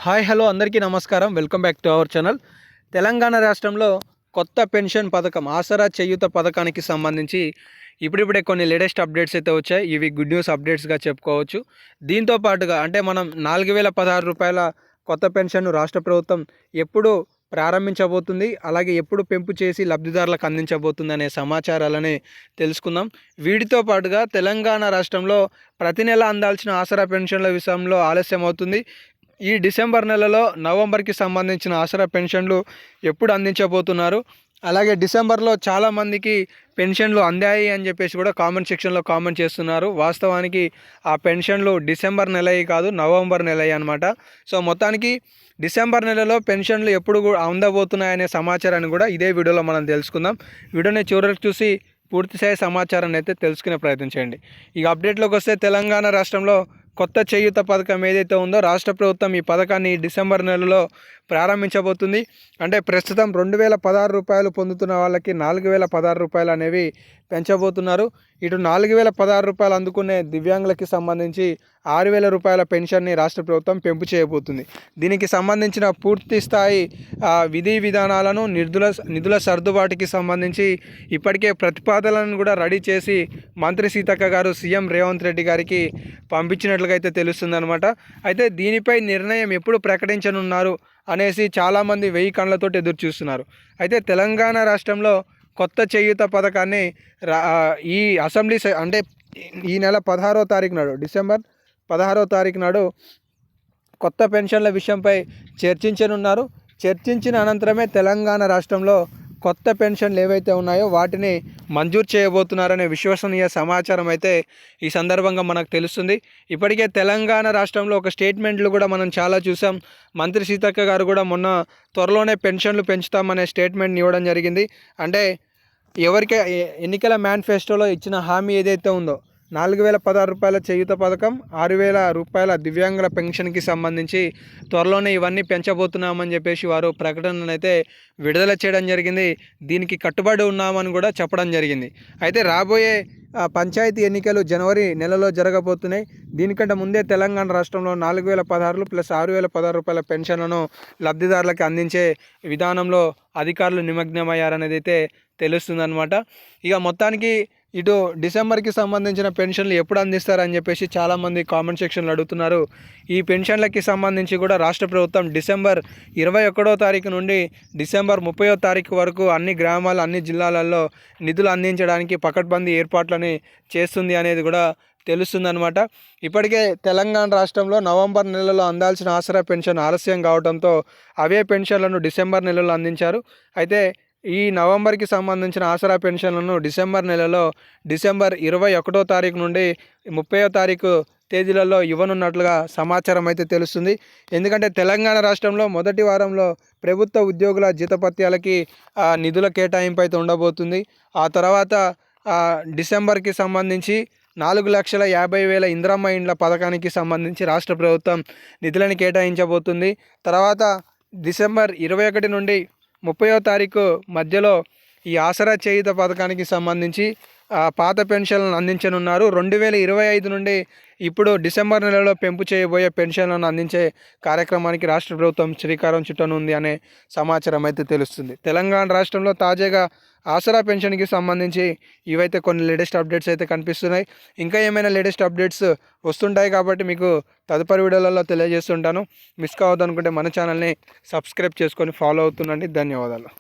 Hi hello అందరికీ నమస్కారం. Welcome back to our channel. Telangana రాష్ట్రంలో కొత్త పెన్షన్ పథకం ఆసరా చేయూత పథకానికి సంబంధించి ఇప్పుడిప్పుడే కొన్ని లేటెస్ట్ అప్డేట్స్ అయితే వచ్చాయి. ఇవి గుడ్ న్యూస్ అప్డేట్స్గా చెప్పుకోవచ్చు. దీంతో పాటుగా అంటే మనం 4016 రూపాయల కొత్త పెన్షన్ను రాష్ట్ర ప్రభుత్వం ఎప్పుడు ప్రారంభించబోతుంది, అలాగే ఎప్పుడు పెంపు చేసి లబ్ధిదారులకు అందించబోతుంది అనే సమాచారాలని తెలుసుకుందాం. వీటితో పాటుగా తెలంగాణ రాష్ట్రంలో ప్రతి నెల అందాల్సిన ఆసరా పెన్షన్ల విషయంలో ఆలస్యం అవుతుంది. ఈ డిసెంబర్ నెలలో నవంబర్కి సంబంధించిన ఆసరా పెన్షన్లు ఎప్పుడు అందించబోతున్నారు, అలాగే డిసెంబర్లో చాలామందికి పెన్షన్లు అందాయి అని చెప్పేసి కూడా కామెంట్ సెక్షన్లో కామెంట్ చేస్తున్నారు. వాస్తవానికి ఆ పెన్షన్లు డిసెంబర్ నెలవి కాదు, నవంబర్ నెలవి అనమాట. సో మొత్తానికి డిసెంబర్ నెలలో పెన్షన్లు ఎప్పుడు అందబోతున్నాయనే సమాచారాన్ని కూడా ఇదే వీడియోలో మనం తెలుసుకుందాం. వీడియోని చివరికి చూసి పూర్తిస్థాయి సమాచారాన్ని అయితే తెలుసుకునే ప్రయత్నం చేయండి. ఇక అప్డేట్లోకి వస్తే తెలంగాణ రాష్ట్రంలో కొత్త చేయూత పథకం ఏదైతే ఉందో రాష్ట్ర ప్రభుత్వం ఈ పథకాన్ని డిసెంబర్ నెలలో ప్రారంభించబోతుంది. అంటే ప్రస్తుతం 2016 రూపాయలు పొందుతున్న వాళ్ళకి 4016 రూపాయలు అనేవి పెంచబోతున్నారు. ఇటు 4016 రూపాయలు అందుకునే దివ్యాంగులకి సంబంధించి 6000 రూపాయల పెన్షన్ని రాష్ట్ర ప్రభుత్వం పెంపు చేయబోతుంది. దీనికి సంబంధించిన పూర్తి స్థాయి విధి విధానాలను నిధుల సర్దుబాటుకి సంబంధించి ఇప్పటికే ప్రతిపాదనలను కూడా రెడీ చేసి మంత్రి సీతక్క గారు సీఎం రేవంత్ రెడ్డి గారికి పంపించినట్లుగా అయితే తెలుస్తుందన్నమాట. అయితే దీనిపై నిర్ణయం ఎప్పుడు ప్రకటించనున్నారు అనేసి చాలామంది 1000 కళ్ళతోటి ఎదురు చూస్తున్నారు. అయితే తెలంగాణ రాష్ట్రంలో కొత్త చేయూత పథకాన్ని ఈ అసెంబ్లీ అంటే ఈ నెల 16వ తారీఖు నాడు, డిసెంబర్ 16వ తారీఖు నాడు కొత్త పెన్షన్ల విషయంపై చర్చించనున్నారు. చర్చించిన అనంతరమే తెలంగాణ రాష్ట్రంలో కొత్త పెన్షన్లు ఏవైతే ఉన్నాయో వాటిని మంజూరు చేయబోతున్నారనే విశ్వసనీయ సమాచారం అయితే ఈ సందర్భంగా మనకు తెలుస్తుంది. ఇప్పటికే తెలంగాణ రాష్ట్రంలో ఒక స్టేట్మెంట్లు కూడా మనం చాలా చూసాం. మంత్రి సీతక్క గారు కూడా మొన్న త్వరలోనే పెన్షన్లు పెంచుతామనే స్టేట్మెంట్ని ఇవ్వడం జరిగింది. అంటే ఎవరికే ఎన్నికల మేనిఫెస్టోలో ఇచ్చిన హామీ ఏదైతే ఉందో 4016 రూపాయల చేయూత పథకం, 6000 రూపాయల దివ్యాంగుల పెన్షన్కి సంబంధించి త్వరలోనే ఇవన్నీ పెంచబోతున్నామని చెప్పేసి వారు ప్రకటనను అయితే విడుదల చేయడం జరిగింది. దీనికి కట్టుబడి ఉన్నామని కూడా చెప్పడం జరిగింది. అయితే రాబోయే పంచాయతీ ఎన్నికలు జనవరి నెలలో జరగబోతున్నాయి. దీనికంటే ముందే తెలంగాణ రాష్ట్రంలో 4016 ప్లస్ 6016 రూపాయల పెన్షన్లను లబ్ధిదారులకు అందించే విధానంలో అధికారులు నిమగ్నమయ్యారనేది అయితే తెలుస్తుందన్నమాట. ఇక మొత్తానికి ఇటు డిసెంబర్కి సంబంధించిన పెన్షన్లు ఎప్పుడు అందిస్తారని చెప్పేసి చాలామంది కామెంట్ సెక్షన్లో అడుగుతున్నారు. ఈ పెన్షన్లకి సంబంధించి కూడా రాష్ట్ర ప్రభుత్వం డిసెంబర్ 21వ తారీఖు నుండి డిసెంబర్ 30వ తారీఖు వరకు అన్ని గ్రామాలు, అన్ని జిల్లాలలో నిధులు అందించడానికి పకడ్బందీ ఏర్పాట్లని చేస్తుంది అనేది కూడా తెలుస్తుందన్నమాట. ఇప్పటికే తెలంగాణ రాష్ట్రంలో నవంబర్ నెలలో అందాల్సిన ఆసరా పెన్షన్ ఆలస్యం కావడంతో అవే పెన్షన్లను డిసెంబర్ నెలలో అందించారు. అయితే ఈ నవంబర్కి సంబంధించిన ఆసరా పెన్షన్లను డిసెంబర్ నెలలో డిసెంబర్ 21వ తారీఖు నుండి 30వ తారీఖు తేదీలలో ఇవ్వనున్నట్లుగా సమాచారం అయితే తెలుస్తుంది. ఎందుకంటే తెలంగాణ రాష్ట్రంలో మొదటి వారంలో ప్రభుత్వ ఉద్యోగుల జీతపత్యాలకి నిధుల కేటాయింపు అయితే ఉండబోతుంది. ఆ తర్వాత డిసెంబర్కి సంబంధించి 4,50,000 ఇందిరమ్మ ఇండ్ల పథకానికి సంబంధించి రాష్ట్ర ప్రభుత్వం నిధులను కేటాయించబోతుంది. తర్వాత డిసెంబర్ 21 నుండి 30వ తారీఖు మధ్యలో ఈ ఆసరా చేయూత పథకానికి సంబంధించి పాత పెన్షన్లను అందించనున్నారు. 2025 నుండి ఇప్పుడు డిసెంబర్ నెలలో పెంపు చేయబోయే పెన్షన్లను అందించే కార్యక్రమానికి రాష్ట్ర ప్రభుత్వం శ్రీకారం చుట్టనుంది అనే సమాచారం అయితే తెలుస్తుంది. తెలంగాణ రాష్ట్రంలో తాజాగా ఆసరా పెన్షన్కి సంబంధించి ఇవైతే కొన్ని లేటెస్ట్ అప్డేట్స్ అయితే కనిపిస్తున్నాయి. ఇంకా ఏమైనా లేటెస్ట్ అప్డేట్స్ వస్తుంటాయి కాబట్టి మీకు తదుపరి వీడియోలలో తెలియజేస్తుంటాను. మిస్ కావద్దు అనుకుంటే మన ఛానల్ని సబ్స్క్రైబ్ చేసుకొని ఫాలో అవుతుండండి. ధన్యవాదాలు.